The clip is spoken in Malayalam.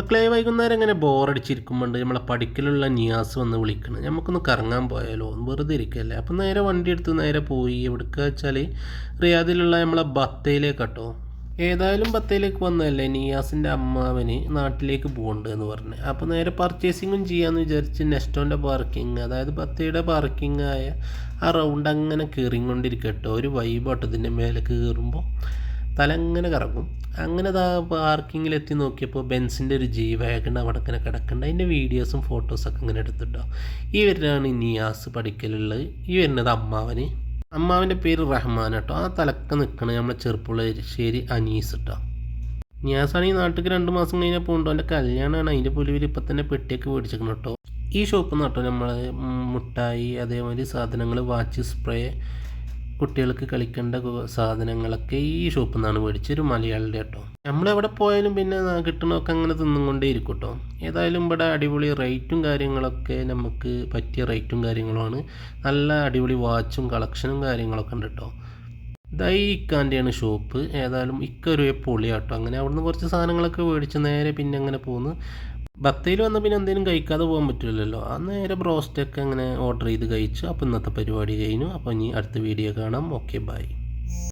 മക്കളെ വൈകുന്നേരം ഇങ്ങനെ ബോറടിച്ചിരിക്കുമ്പോണ്ട് നമ്മളെ പഠിക്കലുള്ള നിയാസ് വന്ന് വിളിക്കണം. നമുക്കൊന്ന് കറങ്ങാൻ പോയാലോ, വെറുതെ ഇരിക്കല്ലേ. അപ്പം നേരെ വണ്ടി എടുത്ത് നേരെ പോയി. എവിടേക്കാ വെച്ചാൽ റിയാദിലുള്ള നമ്മളെ ബത്തയിലേക്ക് കേട്ടോ. ഏതായാലും ബത്തയിലേക്ക് വന്നതല്ലേ, നിയാസിൻ്റെ അമ്മാവന് നാട്ടിലേക്ക് പോകുന്നുണ്ട് എന്ന് പറഞ്ഞ്. അപ്പോൾ നേരെ പർച്ചേസിങ്ങും ചെയ്യാമെന്ന് വിചാരിച്ച് നെസ്റ്റോൻ്റെ പാർക്കിങ്, അതായത് ബത്തയുടെ പാർക്കിംഗ് ആയ ആ റൗണ്ട് അങ്ങനെ കയറിക്കൊണ്ടിരിക്കട്ടോ. ഒരു വൈബാട്ടോ ഇതിൻ്റെ മേലെ കയറുമ്പോൾ തല അങ്ങനെ കറങ്ങും. അങ്ങനെ പാർക്കിങ്ങിലെത്തി നോക്കിയപ്പോൾ ബെൻസിൻ്റെ ഒരു ജി വാഗൺ അവിടെ ഇങ്ങനെ കിടക്കുന്നുണ്ട്. അതിൻ്റെ വീഡിയോസും ഫോട്ടോസൊക്കെ ഇങ്ങനെ എടുത്തിട്ടോ. ഈ വരുന്നതാണ് നിയാസ് പഠിക്കലുള്ളത്. ഈ വരുന്നത് അമ്മാവൻ്റെ പേര് റഹ്മാൻ കേട്ടോ. ആ തലക്ക നിൽക്കണത് നമ്മളെ ചെറുപ്പുളശ്ശേരി അനീസ് കേട്ടോ. നിയാസാണെങ്കിൽ നാട്ടിലേക്ക് 2 മാസം കഴിഞ്ഞാൽ പോകുന്നുണ്ടോ. എൻ്റെ കല്യാണമാണ്. അതിൻ്റെ പുലിവിൽ ഇപ്പം തന്നെ പെട്ടിയൊക്കെ മേടിച്ചിരിക്കണം കേട്ടോ. ഈ ഷോപ്പിൽ നിന്ന് കേട്ടോ നമ്മൾ മുട്ടായി, അതേമാതിരി സാധനങ്ങൾ, വാച്ച്, സ്പ്രേ, കുട്ടികൾക്ക് കളിക്കേണ്ട സാധനങ്ങളൊക്കെ ഈ ഷോപ്പിൽ നിന്നാണ് മേടിച്ചത്. ഒരു മലയാളിയുടെ കേട്ടോ. നമ്മളെവിടെ പോയാലും പിന്നെ കിട്ടണമൊക്കെ അങ്ങനെ തിന്നുകൊണ്ടേ ഇരിക്കും കേട്ടോ. ഏതായാലും ഇവിടെ അടിപൊളി റേറ്റും കാര്യങ്ങളൊക്കെ, നമുക്ക് പറ്റിയ റേറ്റും കാര്യങ്ങളുമാണ്. നല്ല അടിപൊളി വാച്ചും കളക്ഷനും കാര്യങ്ങളൊക്കെ ഉണ്ട് കേട്ടോ. ഇതായി ഇക്കാൻ്റെയാണ് ഷോപ്പ്. ഏതായാലും ഇക്ക ഒരു പൊളിയാട്ടോ. അങ്ങനെ അവിടുന്ന് കുറച്ച് സാധനങ്ങളൊക്കെ മേടിച്ച് നേരെ പിന്നെ അങ്ങനെ പോകുന്നു. ബത്തയിൽ വന്നാൽ പിന്നെ എന്തെങ്കിലും കഴിക്കാതെ പോകാൻ പറ്റില്ലല്ലോ. ആ നേരെ ബ്രോസ്റ്റൊക്കെ അങ്ങനെ ഓർഡർ ചെയ്ത് കഴിച്ചു. അപ്പോൾ ഇന്നത്തെ പരിപാടി കഴിഞ്ഞു. അപ്പോൾ ഇനി അടുത്ത വീഡിയോ കാണാം. Okay, by.